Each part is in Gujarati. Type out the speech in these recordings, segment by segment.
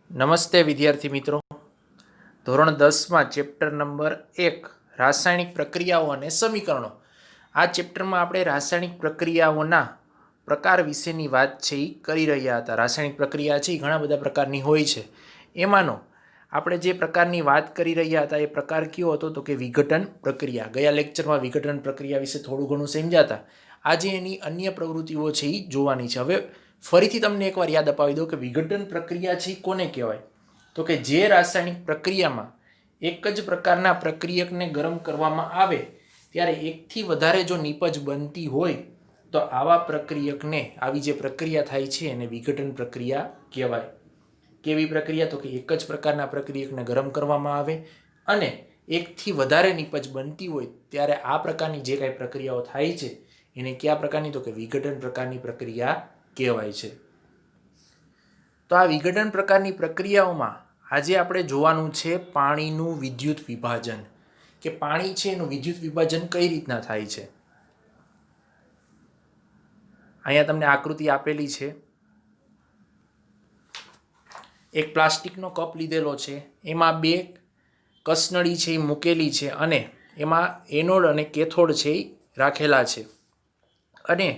નમસ્તે વિદ્યાર્થી મિત્રો. ધોરણ 10માં ચેપ્ટર નંબર 1 રાસાયણિક પ્રક્રિયાઓ અને સમીકરણો. આ ચેપ્ટરમાં આપણે રાસાયણિક પ્રક્રિયાઓના પ્રકાર વિશેની વાત છે એ કરી રહ્યા હતા. રાસાયણિક પ્રક્રિયા છે એ ઘણા બધા પ્રકારની હોય છે. એમાંનો આપણે જે પ્રકારની વાત કરી રહ્યા હતા એ પ્રકાર કયો હતો તો કે વિઘટન પ્રક્રિયા. ગયા લેક્ચરમાં વિઘટન પ્રક્રિયા વિશે થોડું ઘણું સમજ્યા હતા. આજે એની અન્ય પ્રવૃત્તિઓ છે એ જોવાની છે. હવે ફરીથી તમને એકવાર યાદ અપાવી દઉં કે વિઘટન પ્રક્રિયા છે એ કોને કહેવાય તો કે જે રાસાયણિક પ્રક્રિયામાં એક જ પ્રકારના પ્રક્રિયકને ગરમ કરવામાં આવે ત્યારે એકથી વધારે જો નીપજ બનતી હોય તો આવા પ્રક્રિયકને આવી જે પ્રક્રિયા થાય છે એને વિઘટન પ્રક્રિયા કહેવાય. કેવી પ્રક્રિયા તો કે એક જ પ્રકારના પ્રક્રિયકને ગરમ કરવામાં આવે અને એકથી વધારે નીપજ બનતી હોય ત્યારે આ પ્રકારની જે કાંઈ પ્રક્રિયાઓ થાય છે એને કયા પ્રકારની તો કે વિઘટન પ્રકારની પ્રક્રિયા કહેવાય છે. તો આ વિઘટન પ્રકારની પ્રક્રિયાઓમાં આજે આપણે જોવાનું છે પાણીનું વિદ્યુત વિભાજન, કે પાણી છે એનું વિદ્યુત વિભાજન કઈ રીતના થાય છે. અહીંયા તમને આકૃતિ આપેલી છે. એક પ્લાસ્ટિકનો કપ લીધેલો છે, એમાં બે કસનળી છે એ મૂકેલી છે અને એમાં એનોડ અને કેથોડ છે એ રાખેલા છે અને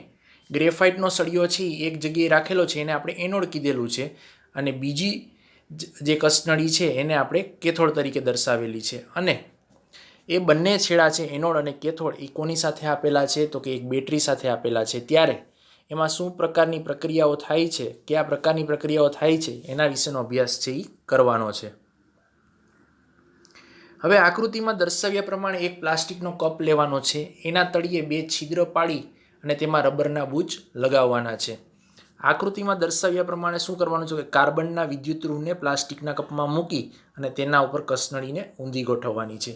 ગ્રેફાઇટનો સળિયો છે એક જગ્યાએ રાખેલો છે, એને આપણે એનોડ કીધેલું છે અને બીજી જે કસનળી છે એને આપણે કેથોડ તરીકે દર્શાવેલી છે. અને એ બંને છેડા છે એનોડ અને કેથોડ એ કોની સાથે આપેલા છે તો કે એક બેટરી સાથે આપેલા છે. ત્યારે એમાં શું પ્રકારની પ્રક્રિયાઓ થાય છે, કયા પ્રકારની પ્રક્રિયાઓ થાય છે એના વિશેનો અભ્યાસ છે એ કરવાનો છે. હવે આકૃતિમાં દર્શાવ્યા પ્રમાણે એક પ્લાસ્ટિકનો કપ લેવાનો છે, એના તળિયે બે છિદ્ર પાડી અને તેમાં રબરના બૂચ લગાવવાના છે. આકૃતિમાં દર્શાવ્યા પ્રમાણે શું કરવાનું છે કે કાર્બનના વિદ્યુત ધ્રુવને પ્લાસ્ટિકના કપમાં મૂકી અને તેના ઉપર કસનળીને ઊંધી ગોઠવવાની છે.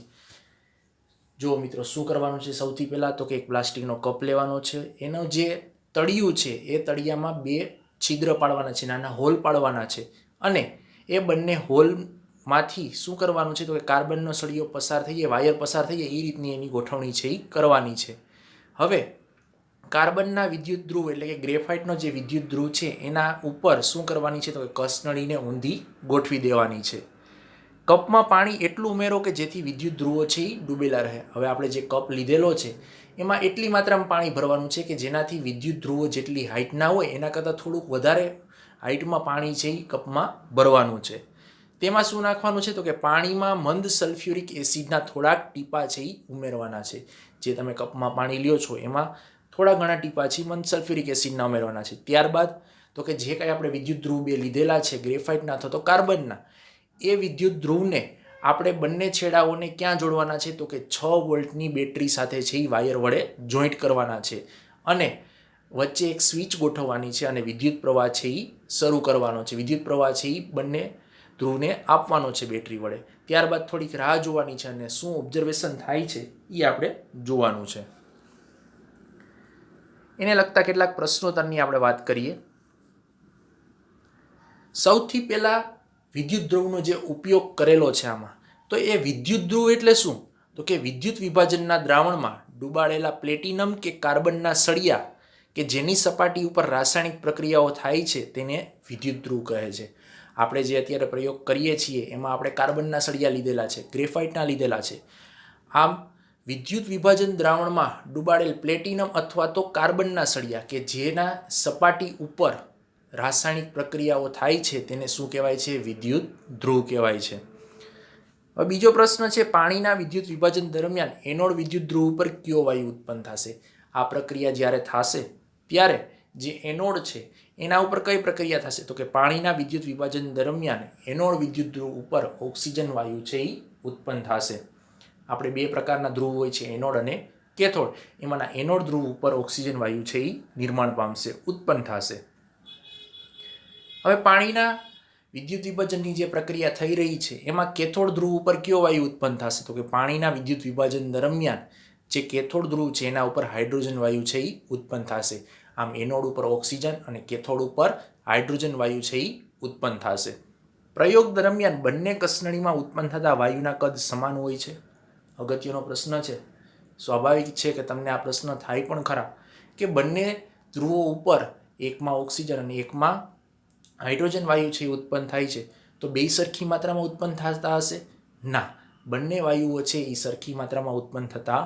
જો મિત્રો શું કરવાનું છે, સૌથી પહેલાં તો કે એક પ્લાસ્ટિકનો કપ લેવાનો છે, એનો જે તળિયું છે એ તળિયામાં બે છિદ્ર પાડવાના છે, નાના હોલ પાડવાના છે અને એ બંને હોલમાંથી શું કરવાનું છે તો કે કાર્બનનો સળિયો પસાર થઈ જાય, વાયર પસાર થઈ જાય એ રીતની એની ગોઠવણી છે એ કરવાની છે. હવે કાર્બનના વિદ્યુત ધ્રુવ એટલે કે ગ્રેફાઇટનો જે વિદ્યુત ધ્રુવ છે એના ઉપર શું કરવાની છે તો કે કસનળીને ઊંધી ગોઠવી દેવાની છે. કપમાં પાણી એટલું ઉમેરો કે જેથી વિદ્યુત ધ્રુવો છે એ ડૂબેલા રહે. હવે આપણે જે કપ લીધેલો છે એમાં એટલી માત્રામાં પાણી ભરવાનું છે કે જેનાથી વિદ્યુત ધ્રુવો જેટલી હાઇટના હોય એના કરતાં થોડુંક વધારે હાઇટમાં પાણી છે એ કપમાં ભરવાનું છે. તેમાં શું નાખવાનું છે તો કે પાણીમાં મંદ સલ્ફ્યુરિક એસિડના થોડાક ટીપા છે એ ઉમેરવાના છે. જે તમે કપમાં પાણી લ્યો છો એમાં થોડા ઘણા ટીપા છે મંદ સલ્ફ્યુરિક એસિડના ઉમેરવાના છે. ત્યારબાદ તો કે જે કાંઈ આપણે વિદ્યુત ધ્રુવ બે લીધેલા છે ગ્રેફાઇટના અથવા તો કાર્બનના, એ વિદ્યુત ધ્રુવને આપણે બંને છેડાઓને ક્યાં જોડવાના છે તો કે 6 વોલ્ટની બેટરી સાથે છે એ વાયર વડે જોઈન્ટ કરવાના છે અને વચ્ચે એક સ્વિચ ગોઠવવાની છે અને વિદ્યુત પ્રવાહ છે એ શરૂ કરવાનો છે. વિદ્યુત પ્રવાહ છે એ બંને ધ્રુવને આપવાનો છે બેટરી વડે. ત્યારબાદ થોડીક રાહ જોવાની છે અને શું ઓબ્ઝર્વેશન થાય છે એ આપણે જોવાનું છે. એને લગતા કેટલાક પ્રશ્નોત્તરની આપણે વાત કરીએ. સૌથી પહેલા વિદ્યુત ધ્રુવનો જે ઉપયોગ કરેલો છે આમાં, તો એ વિદ્યુત ધ્રુવ એટલે શું તો કે વિદ્યુત વિભાજનના દ્રાવણમાં ડૂબાડેલા પ્લેટિનમ કે કાર્બનના સળિયા કે જેની સપાટી ઉપર રાસાયણિક પ્રક્રિયાઓ થાય છે તેને વિદ્યુત ધ્રુવ કહે છે. આપણે જે અત્યારે પ્રયોગ કરીએ છીએ એમાં આપણે કાર્બનના સળિયા લીધેલા છે, ગ્રેફાઇટના લીધેલા છે. આમ વિદ્યુત વિભાજન દ્રાવણમાં ડૂબાડેલ પ્લેટિનમ અથવા તો કાર્બનના સળિયા કે જેના સપાટી ઉપર રાસાયણિક પ્રક્રિયાઓ થાય છે તેને શું કહેવાય છે, વિદ્યુત ધ્રુવ કહેવાય છે. હવે બીજો પ્રશ્ન છે, પાણીના વિદ્યુત વિભાજન દરમિયાન એનોડ વિદ્યુત ધ્રુવ ઉપર કયો વાયુ ઉત્પન્ન થશે. આ પ્રક્રિયા જ્યારે થશે ત્યારે જે એનોડ છે એના ઉપર કઈ પ્રક્રિયા થશે તો કે પાણીના વિદ્યુત વિભાજન દરમિયાન એનોડ વિદ્યુત ધ્રુવ ઉપર ઓક્સિજન વાયુ છે એ ઉત્પન્ન થશે. આપણે બે પ્રકારના ધ્રુવ હોય છે, એનોડ અને કેથોડ. એમાંના એનોડ ધ્રુવ ઉપર ઓક્સિજન વાયુ છે એ નિર્માણ પામશે, ઉત્પન્ન થશે. હવે પાણીના વિદ્યુત વિભાજનની જે પ્રક્રિયા થઈ રહી છે એમાં કેથોડ ધ્રુવ ઉપર કયો વાયુ ઉત્પન્ન થશે તો કે પાણીના વિદ્યુત વિભાજન દરમિયાન જે કેથોડ ધ્રુવ છે એના ઉપર હાઇડ્રોજન વાયુ છે એ ઉત્પન્ન થશે. આમ એનોડ ઉપર ઓક્સિજન અને કેથોડ ઉપર હાઇડ્રોજન વાયુ છે એ ઉત્પન્ન થશે. પ્રયોગ દરમિયાન બંને કસનળીમાં ઉત્પન્ન થતા વાયુના કદ સમાન હોય છે. અગત્યનો પ્રશ્ન છે. સ્વાભાવિક છે કે તમને આ પ્રશ્ન થાય પણ ખરા કે બંને ધ્રુવો ઉપર એકમાં ઓક્સિજન અને એકમાં હાઇડ્રોજન વાયુ છે એ ઉત્પન્ન થાય છે તો બે સરખી માત્રામાં ઉત્પન્ન થતા હશે? ના, બંને વાયુઓ છે એ સરખી માત્રામાં ઉત્પન્ન થતા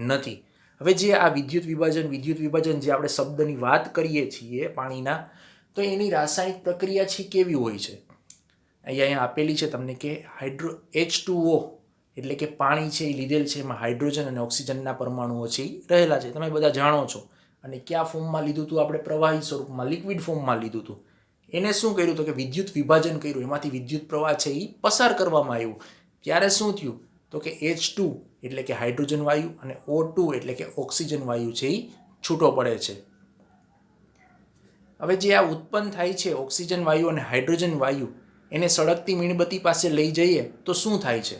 નથી. હવે જે આ વિદ્યુત વિભાજન જે આપણે શબ્દની વાત કરીએ છીએ પાણીના, તો એની રાસાયણિક પ્રક્રિયા છે કેવી હોય છે? અહીંયા આપેલી છે તમને કે H2O એટલે કે પાણી છે એ લીધેલ છે, એમાં હાઇડ્રોજન અને ઓક્સિજનના પરમાણુઓ છે એ રહેલા છે, તમે બધા જાણો છો. અને કયા ફોર્મમાં લીધું હતું? આપણે પ્રવાહી સ્વરૂપમાં, લિક્વિડ ફોર્મમાં લીધું હતું. એને શું કર્યું તો કે વિદ્યુત વિભાજન કર્યું, એમાંથી વિદ્યુત પ્રવાહ છે એ પસાર કરવામાં આવ્યું. ત્યારે શું થયું તો કે H2 એટલે કે હાઇડ્રોજન વાયુ અને O2 એટલે કે ઓક્સિજન વાયુ છે એ છૂટો પડે છે. હવે જે આ ઉત્પન્ન થાય છે ઓક્સિજન વાયુ અને હાઇડ્રોજન વાયુ, એને સળગતી મીણબત્તી પાસે લઈ જઈએ તો શું થાય છે?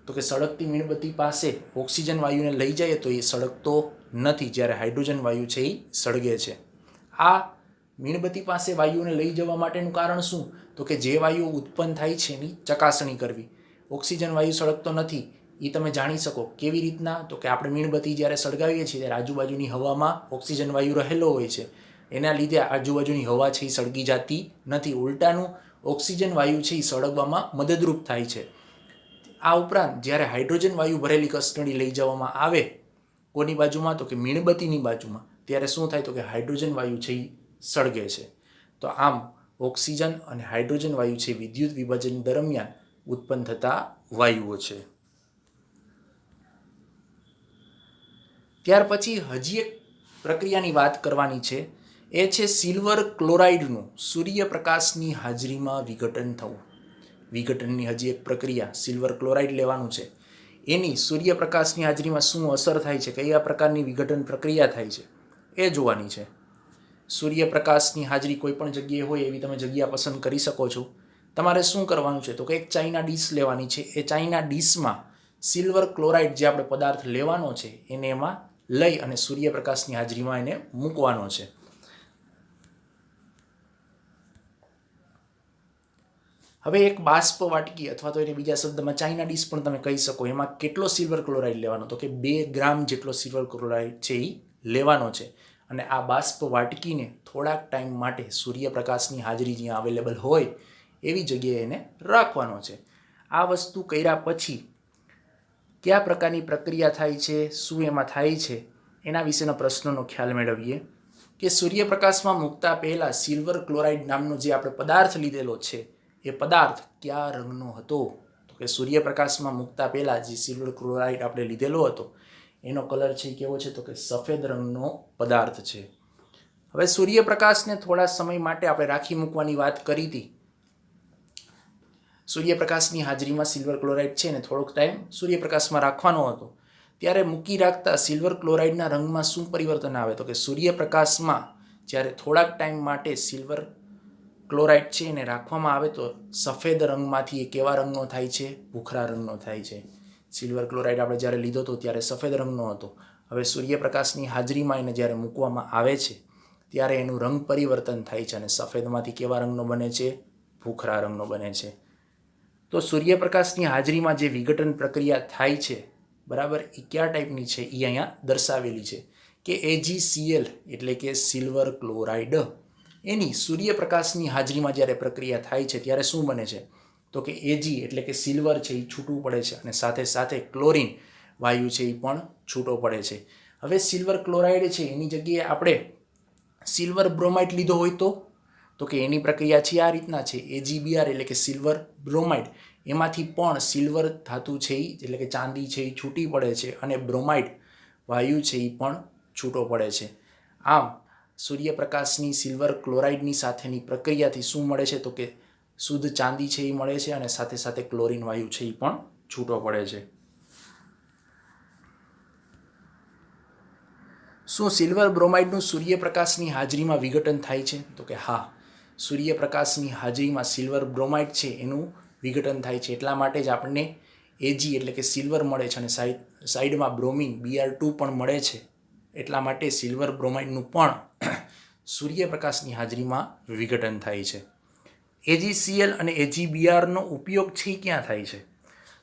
તો કે સળગતી મીણબત્તી પાસે ઓક્સિજન વાયુને લઈ જઈએ તો એ સળગતો નથી, જ્યારે હાઇડ્રોજન વાયુ છે એ સળગે છે. આ મીણબત્તી પાસે વાયુઓને લઈ જવા માટેનું કારણ શું? તો કે જે વાયુઓ ઉત્પન્ન થાય છે એની ચકાસણી કરવી. ઓક્સિજન વાયુ સળગતો નથી એ તમે જાણી શકો કેવી રીતના? તો કે આપણે મીણબત્તી જ્યારે સળગાવીએ છીએ ત્યારે આજુબાજુની હવામાં ઓક્સિજન વાયુ રહેલો હોય છે, એના લીધે આજુબાજુની હવા છે એ સળગી જતી નથી, ઉલટાનું ઓક્સિજન વાયુ છે એ સળગવામાં મદદરૂપ થાય છે. આ ઉપરાંત જ્યારે હાઇડ્રોજન વાયુ ભરેલી કસ્ટડી લઈ જવામાં આવે કોની બાજુમાં? તો કે મીણબત્તીની બાજુમાં, ત્યારે શું થાય તો કે હાઇડ્રોજન વાયુ છે એ સળગે છે. તો આમ ઓક્સિજન અને હાઇડ્રોજન વાયુ છે વિદ્યુત વિભાજન દરમિયાન ઉત્પન્ન થતા વાયુઓ છે. ત્યાર પછી હજી એક પ્રક્રિયાની વાત કરવાની છે, એ છે સિલ્વર ક્લોરાઇડનું સૂર્યપ્રકાશની હાજરીમાં વિઘટન થવું. વિઘટનની હજી એક પ્રક્રિયા, સિલ્વર ક્લોરાઇડ લેવાનું છે, એની સૂર્યપ્રકાશની હાજરીમાં શું અસર થાય છે, કયા પ્રકારની વિઘટન પ્રક્રિયા થાય છે એ જોવાની છે. સૂર્યપ્રકાશની હાજરી કોઈ પણ જગ્યાએ હોય એવી તમે જગ્યા પસંદ કરી શકો છો. તમારે શું કરવાનું છે તો કે એક ચાઇના ડીશ લેવાની છે. એ ચાઇના ડીશમાં સિલ્વર ક્લોરાઇડ જે આપણે પદાર્થ લેવાનો છે એને એમાં લઈ અને સૂર્યપ્રકાશની હાજરીમાં એને મૂકવાનો છે. હવે એક બાષ્પ વાટકી અથવા તો એને બીજા શબ્દમાં ચાઇના ડીશ પણ તમે કહી શકો, એમાં કેટલો સિલ્વર ક્લોરાઇડ લેવાનો? તો કે 2 ગ્રામ જેટલો સિલ્વર ક્લોરાઇડ છે એ લેવાનો છે. અને આ બાષ્પ વાટકીને થોડાક ટાઈમ માટે સૂર્યપ્રકાશની હાજરી જ્યાં અવેલેબલ હોય એવી જગ્યાએ એને રાખવાનો છે. આ વસ્તુ કર્યા પછી કયા પ્રકારની પ્રક્રિયા થાય છે, શું એમાં થાય છે, એના વિશેના પ્રશ્નોનો ખ્યાલ મેળવીએ. કે સૂર્યપ્રકાશમાં મૂકતા પહેલાં સિલ્વર ક્લોરાઇડ નામનો જે આપણે પદાર્થ લીધેલો છે એ પદાર્થ કયા રંગનો હતો? તો કે સૂર્યપ્રકાશમાં મૂકતા પહેલાં જે સિલ્વર ક્લોરાઇડ આપણે લીધેલો હતો એનો કલર છે કેવો છે? તો કે સફેદ રંગનો પદાર્થ છે. હવે સૂર્યપ્રકાશને થોડા સમય માટે આપણે રાખી મૂકવાની વાત કરી હતી. સૂર્યપ્રકાશની હાજરીમાં સિલ્વર ક્લોરાઇડ છે ને થોડોક ટાઈમ સૂર્યપ્રકાશમાં રાખવાનો હતો. ત્યારે મૂકી રાખતા સિલ્વર ક્લોરાઇડના રંગમાં શું પરિવર્તન આવે? તો કે સૂર્યપ્રકાશમાં જ્યારે થોડાક ટાઈમ માટે સિલ્વર ક્લોરાઇડ છે એને રાખવામાં આવે તો સફેદ રંગમાંથી એ કેવા રંગનો થાય છે? ભૂખરા રંગનો થાય છે. સિલ્વર ક્લોરાઇડ આપણે જ્યારે લીધો હતો ત્યારે સફેદ રંગનો હતો. હવે સૂર્યપ્રકાશની હાજરીમાં એને જ્યારે મૂકવામાં આવે છે ત્યારે એનું રંગ પરિવર્તન થાય છે અને સફેદમાંથી કેવા રંગનો બને છે? ભૂખરા રંગનો બને છે. તો સૂર્યપ્રકાશની હાજરીમાં જે વિઘટન પ્રક્રિયા થાય છે, બરાબર, એ કયા ટાઈપની છે એ અહીંયા દર્શાવેલી છે. કે AgCl એટલે કે સિલ્વર ક્લોરાઇડ, એની સૂર્યપ્રકાશની હાજરીમાં જ્યારે પ્રક્રિયા થાય છે ત્યારે શું બને છે? તો કે Ag એટલે કે સિલ્વર છે એ છૂટું પડે છે અને સાથે સાથે ક્લોરિન વાયુ છે એ પણ છૂટો પડે છે. હવે સિલ્વર ક્લોરાઇડ છે એની જગ્યાએ આપણે સિલ્વર બ્રોમાઇડ લીધો હોય તો કે એની પ્રક્રિયા છે આ રીતના છે. AgBr એટલે કે સિલ્વર બ્રોમાઇડ, એમાંથી પણ સિલ્વર ધાતુ છે એ એટલે કે ચાંદી છે એ છૂટી પડે છે અને બ્રોમાઇડ વાયુ છે એ પણ છૂટો પડે છે. આમ સૂર્યપ્રકાશની સિલ્વર ક્લોરાઇડની સાથેની પ્રક્રિયાથી શું મળે છે? તો કે શુદ્ધ ચાંદી છે એ મળે છે અને સાથે સાથે ક્લોરિન વાયુ છે એ પણ છૂટો પડે છે. શું સિલ્વર બ્રોમાઇડનું સૂર્યપ્રકાશની હાજરીમાં વિઘટન થાય છે? તો કે હા, સૂર્યપ્રકાશની હાજરીમાં સિલ્વર બ્રોમાઇડ છે એનું વિઘટન થાય છે. એટલા માટે જ આપણને Ag એટલે કે સિલ્વર મળે છે અને સાઈડમાં બ્રોમિન Br2 પણ મળે છે. એટલા માટે સિલ્વર બ્રોમાઇડનું પણ સૂર્યપ્રકાશની હાજરીમાં વિઘટન થાય છે. AgCl અને AgBrનો ઉપયોગ છે ક્યાં થાય છે?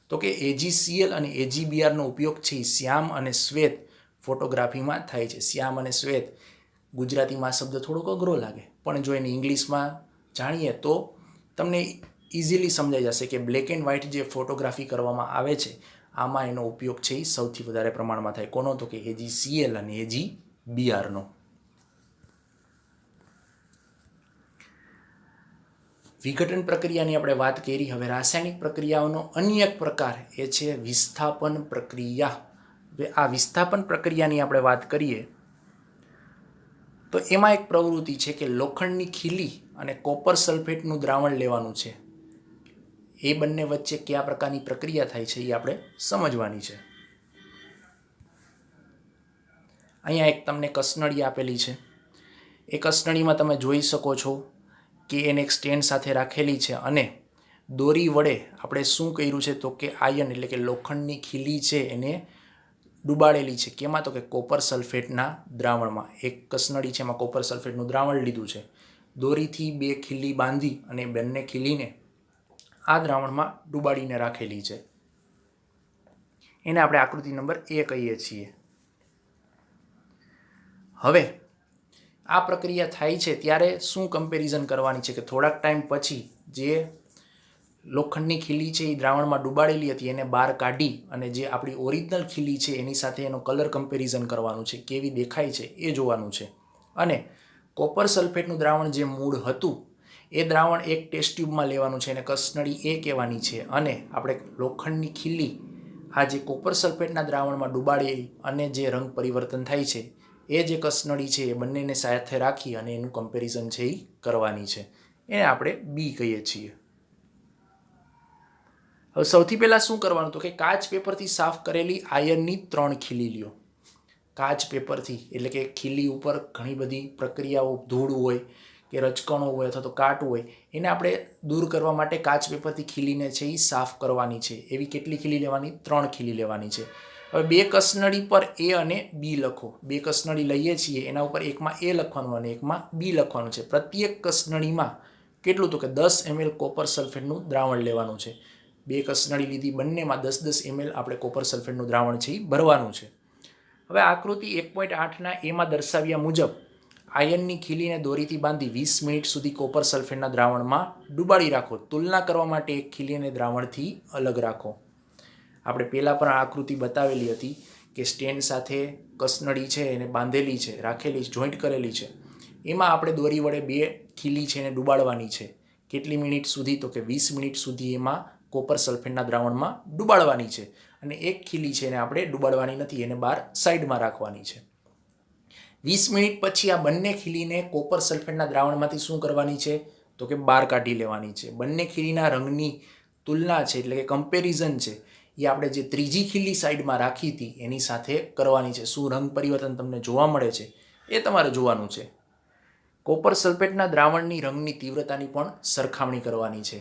તો કે AgCl અને AgBrનો ઉપયોગ છે શ્યામ અને શ્વેત ફોટોગ્રાફીમાં થાય છે. શ્યામ અને શ્વેત ગુજરાતીમાં શબ્દ થોડોક અઘરો લાગે, પણ જો એને ઇંગ્લિશમાં જાણીએ તો તમને ઇઝીલી સમજાઈ જશે કે બ્લેક એન્ડ વ્હાઇટ જે ફોટોગ્રાફી કરવામાં આવે છે આમાં એનો ઉપયોગ છે એ સૌથી વધારે પ્રમાણમાં થાય. કોનો? તો કે AgCl અને AgBrનો. વિઘટન પ્રક્રિયાની આપણે વાત કરી. હવે રાસાયણિક પ્રક્રિયાઓનો અન્ય એક પ્રકાર એ છે વિસ્થાપન પ્રક્રિયા. હવે આ વિસ્થાપન પ્રક્રિયાની આપણે વાત કરીએ તો એમાં એક પ્રવૃત્તિ છે કે લોખંડની ખીલી અને કોપર સલ્ફેટનું દ્રાવણ લેવાનું છે. એ બંને વચ્ચે કયા પ્રકારની પ્રક્રિયા થાય છે એ આપણે સમજવાની છે. અહીંયા એક તમને કસનળી આપેલી છે. એ કસનળીમાં તમે જોઈ શકો છો કે એને એક સ્ટેન્ડ સાથે રાખેલી છે અને દોરી વડે આપણે શું કર્યું છે તો કે આયન એટલે કે લોખંડની ખીલી છે એને ડુબાડેલી છે. કેમાં? તો કે કોપર સલ્ફેટના દ્રાવણમાં. એક કસનળી છે એમાં કોપર સલ્ફેટનું દ્રાવણ લીધું છે. દોરીથી બે ખીલી બાંધી અને બંને ખીલીને આ દ્રાવણમાં ડુબાડીને રાખેલી છે. એને આપણે આકૃતિ નંબર 1 કહીએ છીએ. હવે આ પ્રક્રિયા થાય છે ત્યારે શું કમ્પેરિઝન કરવાની છે કે થોડાક ટાઈમ પછી જે લોખંડની ખીલી છે એ દ્રાવણમાં ડુબાડેલી હતી એને બહાર કાઢી અને જે આપણી ઓરિજિનલ ખીલી છે એની સાથે એનો કલર કમ્પેરિઝન કરવાનું છે, કેવી દેખાય છે એ જોવાનું છે. અને કોપર સલ્ફેટનું દ્રાવણ જે મૂળ હતું એ દ્રાવણ એક ટેસ્ટ ટ્યુબમાં લેવાનું છે અને કસનળી એ કહેવાની છે. અને આપણે લોખંડની ખીલી આ જે કોપર સલ્ફેટના દ્રાવણમાં ડુબાડી અને જે રંગ પરિવર્તન થાય છે એ જે કસનળી છે એ બંનેને સાથે રાખી અને એનું કમ્પેરિઝન છે એ કરવાની છે. એને આપણે બી કહીએ છીએ. હવે સૌથી પહેલાં શું કરવાનું તો કે કાચ પેપરથી સાફ કરેલી આયર્નની 3 ખીલી લ્યો. કાચ પેપરથી એટલે કે ખીલી ઉપર ઘણી બધી પ્રક્રિયાઓ, ધૂળ હોય કે રચકણો હોય અથવા તો કાટ હોય એને આપણે દૂર કરવા માટે કાચ પેપરથી ખીલીને છે એ સાફ કરવાની છે. એવી કેટલી ખીલી લેવાની? 3 ખીલી લેવાની છે. હવે બે કસનળી પર A અને B લખો. બે કસનળી લઈએ છીએ એના ઉપર એકમાં A લખવાનું અને એકમાં B લખવાનું છે. પ્રત્યેક કસનળીમાં કેટલું? તો કે 10 ml કોપર સલ્ફેટનું દ્રાવણ લેવાનું છે. બે કસનળી લીધી, બંનેમાં 10-10 ml આપણે કોપર સલ્ફેટનું દ્રાવણ છે એ ભરવાનું છે. હવે આકૃતિ 1.8ના એમાં દર્શાવ્યા મુજબ આયનની ખીલીને દોરીથી બાંધી 20 મિનિટ સુધી કોપર સલ્ફેટના દ્રાવણમાં ડુબાડી રાખો. તુલના કરવા માટે એક ખીલીને દ્રાવણથી અલગ રાખો. આપણે પહેલાં પણ આકૃતિ બતાવેલી હતી કે સ્ટેન્ડ સાથે કસનળી છે એને બાંધેલી છે, રાખેલી છે, જોઈન્ટ કરેલી છે. એમાં આપણે દોરી વડે બે ખીલી છે એને ડુબાડવાની છે. કેટલી મિનિટ સુધી? તો કે 20 મિનિટ સુધી એમાં કોપર સલ્ફેટના દ્રાવણમાં ડુબાડવાની છે. અને એક ખીલી છે એને આપણે ડુબાડવાની નથી, એને બહાર સાઈડમાં રાખવાની છે. 20 મિનિટ પછી આ બંને ખીલીને કોપર સલ્ફેટના દ્રાવણમાંથી શું કરવાની છે? તો કે બહાર કાઢી લેવાની છે. બંને ખીલીના રંગની તુલના છે એટલે કે કમ્પેરિઝન છે એ આપણે જે ત્રીજી ખીલી સાઈડમાં રાખી હતી એની સાથે કરવાની છે. શું રંગ પરિવર્તન તમને જોવા મળે છે એ તમારે જોવાનું છે. કોપર સલ્ફેટના દ્રાવણની રંગની તીવ્રતાની પણ સરખામણી કરવાની છે.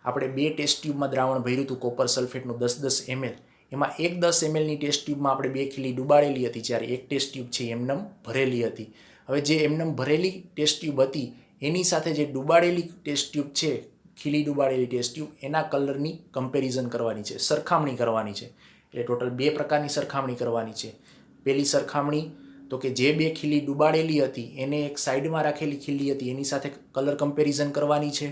આપણે બે ટેસ્ટ ટ્યુબમાં દ્રાવણ ભર્યું હતું કોપર સલ્ફેટનું 10-10 ml. એમાં એક 10 mlની ટેસ્ટ ટ્યુબમાં આપણે બે ખીલી ડુબાડેલી હતી જ્યારે એક ટેસ્ટ ટ્યુબ છે એમનેમ ભરેલી હતી. હવે જે એમનેમ ભરેલી ટેસ્ટ ટ્યુબ હતી એની સાથે જે ડુબાડેલી ટેસ્ટ ટ્યુબ છે, ખીલી ડુબાડેલી ટેસ્ટ ટ્યુબ, એના કલરની કમ્પેરિઝન કરવાની છે, સરખામણી કરવાની છે. એટલે ટોટલ બે પ્રકારની સરખામણી કરવાની છે. પહેલી સરખામણી તો કે જે બે ખીલી ડુબાડેલી હતી એને એક સાઈડમાં રાખેલી ખીલી હતી એની સાથે કલર કમ્પેરિઝન કરવાની છે.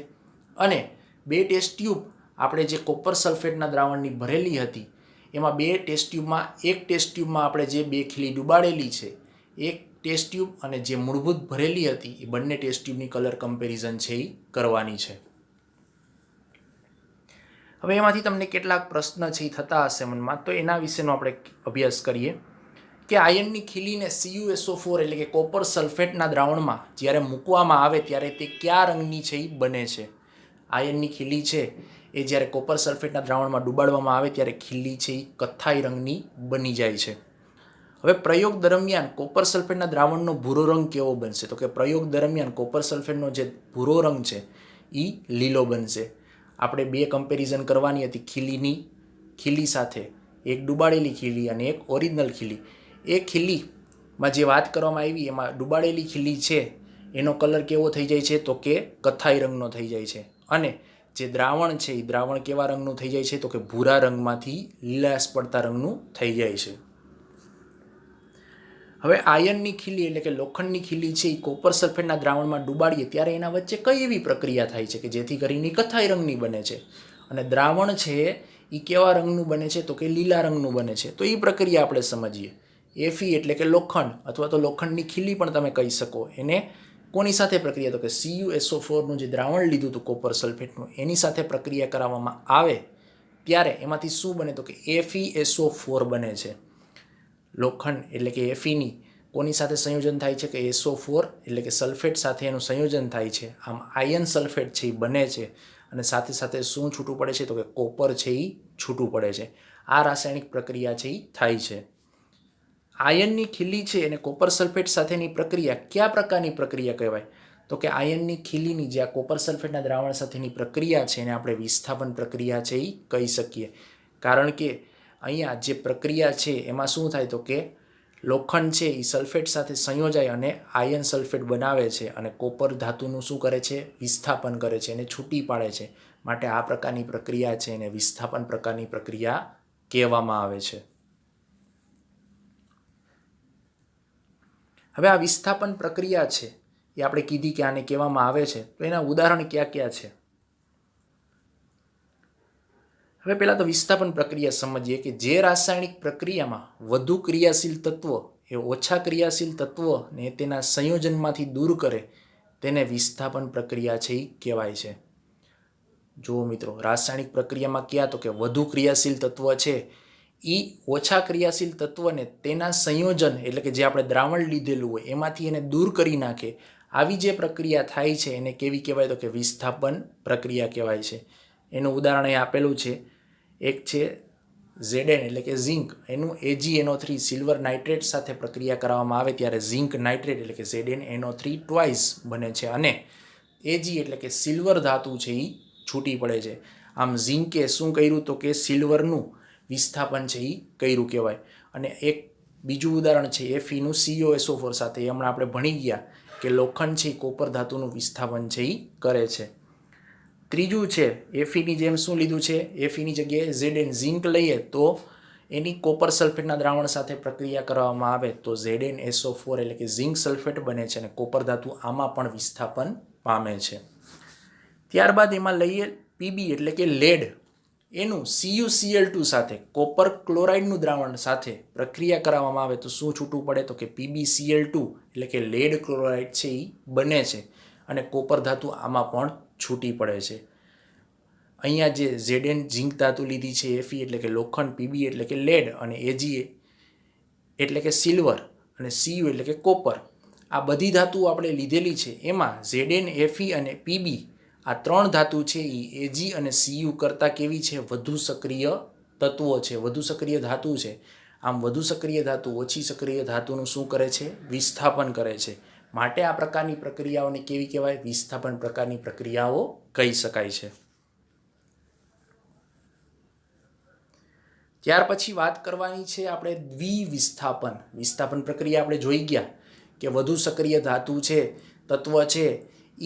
અને બે ટેસ્ટ ટ્યુબ આપણે જે કોપર સલ્ફેટના દ્રાવણની ભરેલી હતી એમાં બે ટેસ્ટ ટ્યુબમાં એક ટેસ્ટ ટ્યુબમાં આપણે જે બે ખીલી ડુબાડેલી છે એક ટેસ્ટ ટ્યુબ અને જે મૂળભૂત ભરેલી હતી એ બંને ટેસ્ટ ટ્યુબની કલર કમ્પેરિઝન છે એ કરવાની છે. હવે એમાંથી તમને કેટલાક પ્રશ્ન છે એ થતા હશે મનમાં, તો એના વિશેનો આપણે અભ્યાસ કરીએ કે આયનની ખીલીને CuSO4 એટલે કે કોપર સલ્ફેટના દ્રાવણમાં જ્યારે મૂકવામાં આવે ત્યારે તે કયા રંગની છે એ બને છે? આયનની ખીલી છે એ જ્યારે કોપર સલ્ફેટના દ્રાવણમાં ડુબાડવામાં આવે ત્યારે ખીલી છે એ કથ્થાઈ રંગની બની જાય છે. હવે પ્રયોગ દરમિયાન કોપર સલ્ફેટના દ્રાવણનો ભૂરો રંગ કેવો બનશે? તો કે પ્રયોગ દરમિયાન કોપર સલ્ફેટનો જે ભૂરો રંગ છે એ લીલો બનશે. આપણે બે કમ્પેરિઝન કરવાની હતી ખીલી સાથે, એક ડુબાડેલી ખીલી અને એક ઓરિજિનલ ખીલી. એ ખીલીમાં જે વાત કરવામાં આવી એમાં ડુબાડેલી ખીલી છે એનો કલર કેવો થઈ જાય છે? તો કે કથ્થાઈ રંગનો થઈ જાય છે. અને જે દ્રાવણ છે એ દ્રાવણ કેવા રંગનું થઈ જાય છે? તો કે ભૂરા રંગમાંથી લીલાશ પડતા રંગનું થઈ જાય છે. હવે આયનની ખીલી એટલે કે લોખંડની ખીલી છે એ કોપર સલ્ફેટના દ્રાવણમાં ડુબાડીએ ત્યારે એના વચ્ચે કઈ એવી પ્રક્રિયા થાય છે કે જેથી કરીને કથ્થાઈ રંગની બને છે અને દ્રાવણ છે એ કેવા રંગનું બને છે તો કે લીલા રંગનું બને છે. તો એ પ્રક્રિયા આપણે સમજીએ. Fe એટલે કે લોખંડ અથવા તો લોખંડની ખીલી પણ તમે કહી શકો. એને કોની સાથે પ્રક્રિયા તો કે CuSO4નું જે દ્રાવણ લીધું હતું કોપર સલ્ફેટનું એની સાથે પ્રક્રિયા કરાવવામાં આવે ત્યારે એમાંથી શું બને તો કે FeSO4 બને છે. લોખંડ એટલે કે Feની કોની સાથે સંયોજન થાય છે કે SO4 એટલે કે સલ્ફેટ સાથે એનું સંયોજન થાય છે. આમ આયન સલ્ફેટ છે એ બને છે અને સાથે સાથે શું છૂટું પડે છે તો કે કોપર છે એ છૂટું પડે છે. આ રાસાયણિક પ્રક્રિયા છે એ થાય છે. આયનની ખીલી છે અને કોપર સલ્ફેટ સાથેની પ્રક્રિયા કયા પ્રકારની પ્રક્રિયા કહેવાય તો કે આયનની ખીલીની જે આ કોપર સલ્ફેટના દ્રાવણ સાથેની પ્રક્રિયા છે એને આપણે વિસ્થાપન પ્રક્રિયા છે એ કહી શકીએ. કારણ કે અહીંયા જે પ્રક્રિયા છે એમાં શું થાય તો કે લોખંડ છે એ સલ્ફેટ સાથે સંયોજાય અને આયન સલ્ફેટ બનાવે છે અને કોપર ધાતુનું શું કરે છે વિસ્થાપન કરે છે અને છૂટી પાડે છે. માટે આ પ્રકારની પ્રક્રિયા છે એને વિસ્થાપન પ્રકારની પ્રક્રિયા કહેવામાં આવે છે. હવે આ વિસ્થાપન પ્રક્રિયા છે એ આપણે કીધી કે આને કહેવામાં આવે છે તો એના ઉદાહરણ ક્યાં ક્યાં છે. હવે પહેલાં તો વિસ્થાપન પ્રક્રિયા સમજીએ કે જે રાસાયણિક પ્રક્રિયામાં વધુ ક્રિયાશીલ તત્વ એ ઓછા ક્રિયાશીલ તત્વને તેના સંયોજનમાંથી દૂર કરે તેને વિસ્થાપન પ્રક્રિયા છે એ કહેવાય છે. જુઓ મિત્રો, રાસાયણિક પ્રક્રિયામાં ક્યાં તો કે વધુ ક્રિયાશીલ તત્વ છે એ ઓછા ક્રિયાશીલ તત્વને તેના સંયોજન એટલે કે જે આપણે દ્રાવણ લીધેલું હોય એમાંથી એને દૂર કરી નાખે આવી જે પ્રક્રિયા થાય છે એને કેવી કહેવાય તો કે વિસ્થાપન પ્રક્રિયા કહેવાય છે. એનું ઉદાહરણ અહીં આપેલું છે. એક છે Zn એટલે કે ઝિંક, એનું AgNO3 સિલ્વર નાઇટ્રેટ સાથે પ્રક્રિયા કરવામાં આવે ત્યારે ઝિંક નાઇટ્રેટ એટલે કે ZnNO3 ટ્વાઇસ બને છે અને Ag એટલે કે સિલ્વર ધાતુ છે એ છૂટી પડે છે. આમ ઝિંકે શું કર્યું તો કે સિલ્વરનું વિસ્થાપન છે એ કર્યું કહેવાય. અને એક બીજું ઉદાહરણ છે Feનું CuSO4 સાથે. એ હમણાં આપણે ભણી ગયા કે લોખંડ છે એ કોપર ધાતુનું વિસ્થાપન છે એ કરે છે. ત્રીજું છે Feની જેમ શું લીધું છે, Feની જગ્યાએ Zn ઝિંક લઈએ તો એની કોપર સલ્ફેટના દ્રાવણ સાથે પ્રક્રિયા કરવામાં આવે તો ZnSO4 એટલે કે ઝિંક સલ્ફેટ બને છે અને કોપર ધાતુ આમાં પણ વિસ્થાપન પામે છે. ત્યારબાદ એમાં લઈએ Pb એટલે કે લેડ, એનું CuCl2 સાથે કોપર ક્લોરાઇડનું દ્રાવણ સાથે પ્રક્રિયા કરવામાં આવે તો શું છૂટું પડે તો કે PbCl2 એટલે કે લેડ ક્લોરાઇડ છે એ બને છે અને કોપર ધાતુ આમાં પણ છૂટી પડે છે. અહીંયા જે Zn ઝિંક ધાતુ લીધી છે Fe એટલે કે લોખંડ, Pb એટલે કે લેડ અને Ag એટલે કે સિલ્વર અને Cu એટલે કે કોપર, આ બધી ધાતુઓ આપણે લીધેલી છે. એમાં Zn, Fe અને Pb આ ત્રણ ધાતુ છે એ Ag અને Cu કરતાં કેવી છે વધુ સક્રિય તત્વો છે, વધુ સક્રિય ધાતુ છે. આમ વધુ સક્રિય ધાતુ ઓછી સક્રિય ધાતુનું શું કરે છે વિસ્થાપન કરે છે. માટે આ પ્રકારની પ્રક્રિયાઓને કેવી કહેવાય વિસ્થાપન પ્રકારની પ્રક્રિયાઓ કહી શકાય છે. ત્યાર પછી વાત કરવાની છે આપણે દ્વિવિસ્થાપન. વિસ્થાપન પ્રક્રિયા આપણે જોઈ ગયા કે વધુ સક્રિય ધાતુ છે, તત્વ છે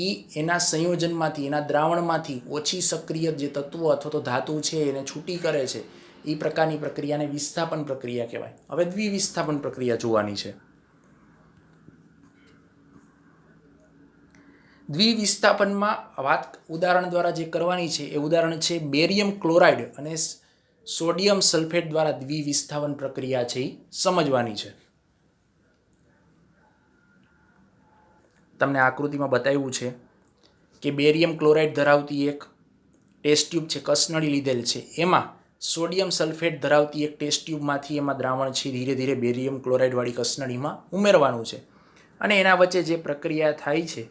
એ એના સંયોજનમાંથી એના દ્રાવણમાંથી ઓછી સક્રિય જે તત્વો અથવા તો ધાતુ છે એને છૂટી કરે છે. એ પ્રકારની પ્રક્રિયાને વિસ્થાપન પ્રક્રિયા કહેવાય. હવે દ્વિવિસ્થાપન પ્રક્રિયા જોવાની છે. દ્વિવિસ્થાપનમાં વાત ઉદાહરણ દ્વારા જે કરવાની છે એ ઉદાહરણ છે બેરિયમ ક્લોરાઇડ અને સોડિયમ સલ્ફેટ દ્વારા દ્વિવિસ્થાપન પ્રક્રિયા છે એ સમજવાની છે. તમને આકૃતિમાં બતાવ્યું છે કે બેરિયમ ક્લોરાઇડ ધરાવતી એક ટેસ્ટ ટ્યુબ છે, કસનળી લીધેલ છે. એમાં સોડિયમ સલ્ફેટ ધરાવતી એક ટેસ્ટ ટ્યુબમાંથી એમાં દ્રાવણ છે ધીરે ધીરે બેરિયમ ક્લોરાઇડવાળી કસનળીમાં ઉમેરવાનું છે અને એના વચ્ચે જે પ્રક્રિયા થાય છે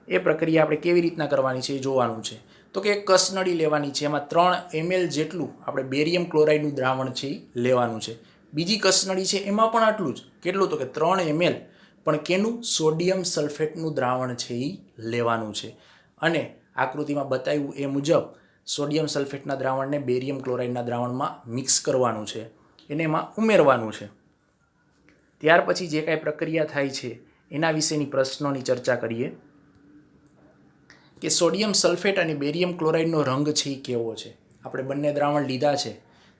એ પ્રક્રિયા આપણે કેવી રીતના કરવાની છે એ જોવાનું છે. તો કે એક કસનળી લેવાની છે, એમાં 3 ml જેટલું આપણે બેરિયમ ક્લોરાઇડનું દ્રાવણ છે એ લેવાનું છે. બીજી કસનળી છે એમાં પણ આટલું જ, કેટલું તો કે 3 ml, પણ કેનું સોડિયમ સલ્ફેટનું દ્રાવણ છે એ લેવાનું છે અને આકૃતિમાં બતાવ્યું એ મુજબ સોડિયમ સલ્ફેટના દ્રાવણને બેરિયમ ક્લોરાઇડના દ્રાવણમાં મિક્સ કરવાનું છે, એને એમાં ઉમેરવાનું છે. ત્યાર પછી જે કાંઈ પ્રક્રિયા થાય છે એના વિશેની પ્રશ્નોની ચર્ચા કરીએ કે સોડિયમ સલ્ફેટ અને બેરિયમ ક્લોરાઇડનો રંગ છે એ કેવો છે. આપણે બંને દ્રાવણ લીધા છે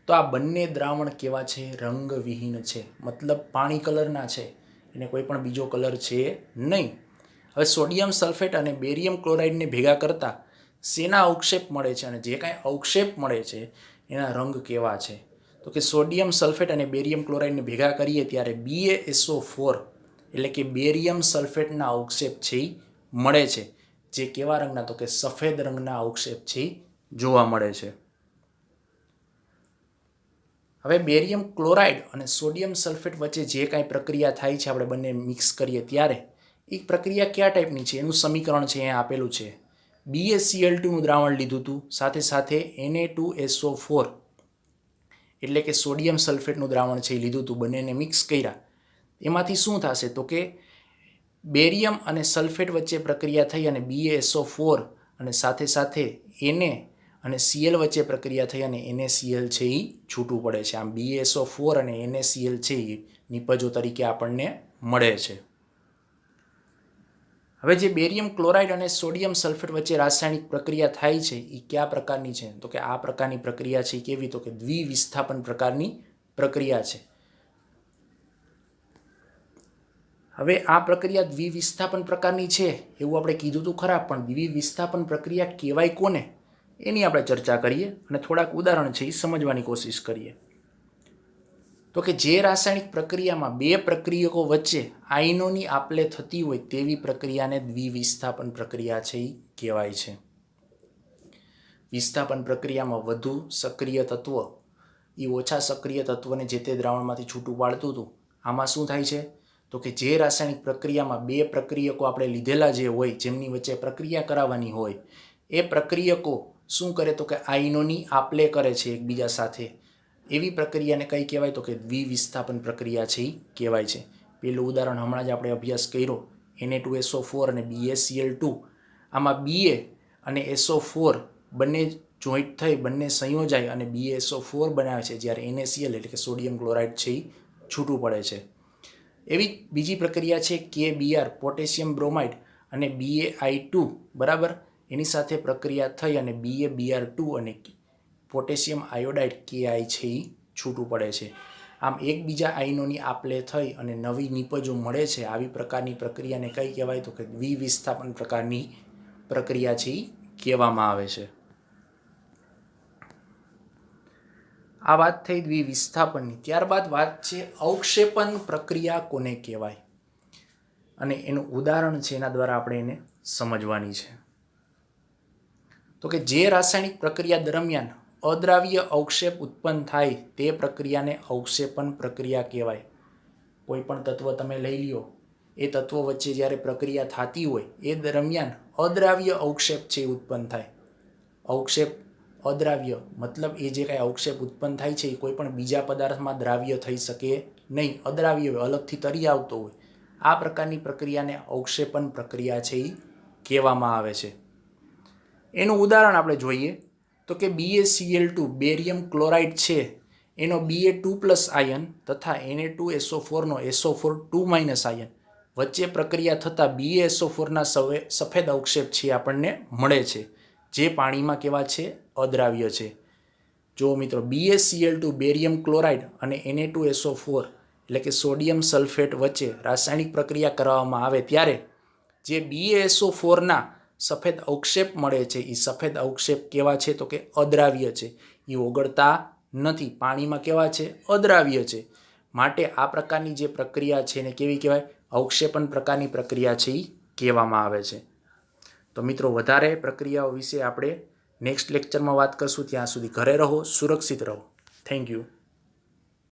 તો આ બંને દ્રાવણ કેવા છે રંગવિહીન છે, મતલબ પાણી કલરના છે. એને કોઈ પણ બીજો કલર છે નહીં. હવે સોડિયમ સલ્ફેટ અને બેરિયમ ક્લોરાઇડને ભેગા કરતાં શેના અવક્ષેપ મળે છે અને જે કાંઈ અવક્ષેપ મળે છે એના રંગ કેવા છે? તો કે સોડિયમ સલ્ફેટ અને બેરિયમ ક્લોરાઇડને ભેગા કરીએ ત્યારે BaSO4 એટલે કે બેરિયમ સલ્ફેટના અવક્ષેપ છે એ મળે છે, જે કેવા રંગના? તો કે સફેદ રંગના અવક્ષેપ છે જોવા મળે છે. હવે બેરિયમ ક્લોરાઇડ અને સોડિયમ સલ્ફેટ વચ્ચે જે કાંઈ પ્રક્રિયા થાય છે, આપણે બંને મિક્સ કરીએ ત્યારે એ પ્રક્રિયા કયા ટાઈપની છે એનું સમીકરણ છે અહીંયા આપેલું છે. BaCl2નું દ્રાવણ લીધું હતું, સાથે સાથે Na2SO4 એટલે કે સોડિયમ સલ્ફેટનું દ્રાવણ છે એ લીધું હતું, બંનેને મિક્સ કર્યા. એમાંથી શું થશે? તો કે બેરિયમ અને સલ્ફેટ વચ્ચે પ્રક્રિયા થઈ અને BaSO4 અને સાથે સાથે Na અને Cl વચ્ચે પ્રક્રિયા થઈ અને NaCl છે એ છૂટું પડે છે. આમ BaSO4 અને NaCl છે એ નિપજો તરીકે આપણને મળે છે. હવે જે બેરિયમ ક્લોરાઇડ અને સોડિયમ સલ્ફેટ વચ્ચે રાસાયણિક પ્રક્રિયા થાય છે એ કયા પ્રકારની છે? તો કે આ પ્રકારની પ્રક્રિયા છે કેવી? તો કે દ્વિવિસ્થાપન પ્રકારની પ્રક્રિયા છે. હવે આ પ્રક્રિયા દ્વિવિસ્થાપન પ્રકારની છે એવું આપણે કીધું હતું ખરા, પણ દ્વિવિસ્થાપન પ્રક્રિયા કહેવાય કોને એની આપણે ચર્ચા કરીએ અને થોડાક ઉદાહરણ છે એ સમજવાની કોશિશ કરીએ. તો કે જે રાસાયણિક પ્રક્રિયામાં બે પ્રક્રિયકો વચ્ચે આયનોની આપલે થતી હોય તેવી પ્રક્રિયાને દ્વિવિસ્થાપન પ્રક્રિયા છે એ કહેવાય છે. વિસ્થાપન પ્રક્રિયામાં વધુ સક્રિય તત્વ એ ઓછા સક્રિય તત્વને જે તે દ્રાવણમાંથી છૂટું પાડતું હતું. આમાં શું થાય છે? તો કે જે રાસાયણિક પ્રક્રિયામાં બે પ્રક્રિયકો આપણે લીધેલા જે હોય, જેમની વચ્ચે પ્રક્રિયા કરાવવાની હોય, એ પ્રક્રિયકો શું કરે? તો કે આયનોની આપલે કરે છે એકબીજા સાથે. એવી પ્રક્રિયાને કઈ કહેવાય? તો કે દ્વિવિસ્થાપન પ્રક્રિયા છે એ કહેવાય છે. પેલું ઉદાહરણ હમણાં જ આપણે અભ્યાસ કર્યો, Na2SO4 અને BaCl2. આમાં Ba અને SO4 બંને જોઈન્ટ થઈ, બંને સંયોજાય અને BaSO4 બનાવે છે, જ્યારે NaCl એટલે કે સોડિયમ ક્લોરાઇડ છે એ છૂટું પડે છે. એવી બીજી પ્રક્રિયા છે KBr, પોટેશિયમ બ્રોમાઇડ અને BaI2, બરાબર, એની સાથે પ્રક્રિયા થઈ અને BaBr2 અને પોટેશિયમ આયોડાઇડ KI છે એ છૂટું પડે છે. આમ એકબીજા આયનોની આપલે થઈ અને નવી નિપજો મળે છે. આવી પ્રકારની પ્રક્રિયાને કઈ કહેવાય? તો કે દ્વિવિસ્થાપન પ્રકારની પ્રક્રિયા છે એ કહેવામાં આવે છે. આ વાત થઈ દ્વિવિસ્થાપનની. ત્યારબાદ વાત છે અવક્ષેપન પ્રક્રિયા કોને કહેવાય અને એનું ઉદાહરણ છે એના દ્વારા આપણે એને સમજવાની છે. તો કે જે રાસાયણિક પ્રક્રિયા દરમિયાન અદ્રાવ્ય અવક્ષેપ ઉત્પન્ન થાય તે પ્રક્રિયાને અવક્ષેપન પ્રક્રિયા કહેવાય. કોઈ પણ તત્વ તમે લઈ લ્યો, એ તત્વો વચ્ચે જ્યારે પ્રક્રિયા થતી હોય એ દરમિયાન અદ્રાવ્ય અવક્ષેપ છે ઉત્પન્ન થાય. અવક્ષેપ અદ્રાવ્ય મતલબ એ જે કાંઈ અવક્ષેપ ઉત્પન્ન થાય છે એ કોઈ પણ બીજા પદાર્થમાં દ્રાવ્ય થઈ શકે નહીં, અદ્રાવ્ય હોય, અલગથી તરી આવતો હોય. આ પ્રકારની પ્રક્રિયાને અવક્ષેપન પ્રક્રિયા છે એ કહેવામાં આવે છે. એનું ઉદાહરણ આપણે જોઈએ તો કે BaCl2 બેરિયમ ક્લોરાઇડ છે એનો Ba2+ આયન તથા Na2SO4 નો SO4 2- આયન વચ્ચે પ્રક્રિયા થતાં BaSO4ના સફેદ અવક્ષેપ છે આપણને મળે છે, જે પાણીમાં કેવા છે? અદ્રાવ્ય છે. જો મિત્રો, BaCl2 બેરિયમ ક્લોરાઇડ અને Na2SO4 એટલે કે સોડિયમ સલ્ફેટ વચ્ચે રાસાયણિક પ્રક્રિયા કરવામાં આવે ત્યારે જે BaSO4ના સફેદ અવક્ષેપ મળે છે એ સફેદ અવક્ષેપ કેવા છે? તો કે અદ્રાવ્ય છે. એ ઓગળતા નથી, પાણીમાં કેવા છે? અદ્રાવ્ય છે. માટે આ પ્રકારની જે પ્રક્રિયા છે એને કેવી કહેવાય? અવક્ષેપન પ્રકારની પ્રક્રિયા છે એ કહેવામાં આવે છે. તો મિત્રો, વધારે પ્રક્રિયાઓ વિશે આપણે નેક્સ્ટ લેક્ચરમાં વાત કરશું. ત્યાં સુધી ઘરે રહો, સુરક્ષિત રહો. Thank you.